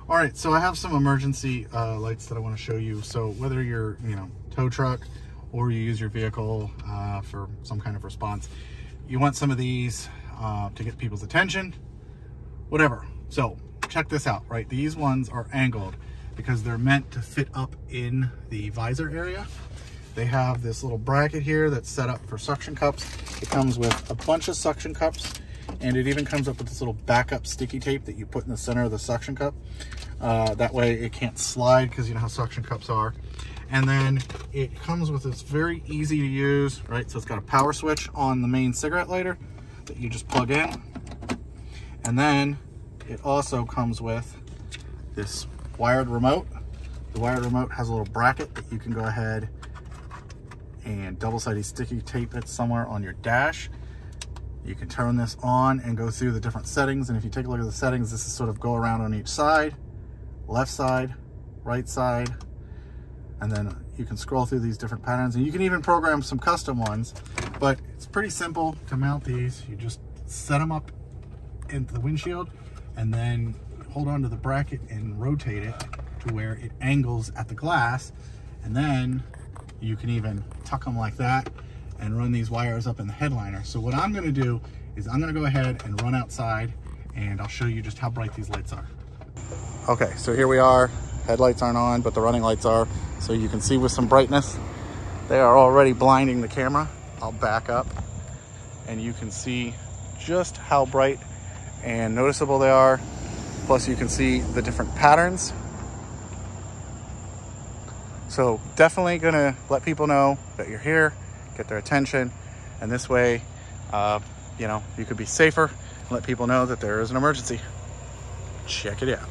All right, so I have some emergency lights that I want to show you. So whether you're, tow truck or you use your vehicle for some kind of response, you want some of these to get people's attention, whatever. So check this out, right? These ones are angled because they're meant to fit up in the visor area. They have this little bracket here that's set up for suction cups. It comes with a bunch of suction cups, and it even comes up with this little backup sticky tape that you put in the center of the suction cup. That way it can't slide, because you know how suction cups are. And then it comes with this very easy to use, right? So it's got a power switch on the main cigarette lighter that you just plug in. And then it also comes with this wired remote. The wired remote has a little bracket that you can go ahead and double-sided sticky tape it somewhere on your dash. You can turn this on and go through the different settings. And if you take a look at the settings, this is sort of go around on each side, left side, right side. And then you can scroll through these different patterns, and you can even program some custom ones, but it's pretty simple to mount these. You just set them up into the windshield and then hold on to the bracket and rotate it to where it angles at the glass. And then you can even tuck them like that and run these wires up in the headliner. So what I'm gonna do is I'm gonna go ahead and run outside, and I'll show you just how bright these lights are. Okay, so here we are. Headlights aren't on, but the running lights are. So you can see with some brightness, they are already blinding the camera. I'll back up and you can see just how bright and noticeable they are. Plus you can see the different patterns. So definitely gonna let people know that you're here, get their attention, and this way, you could be safer and let people know that there is an emergency. Check it out.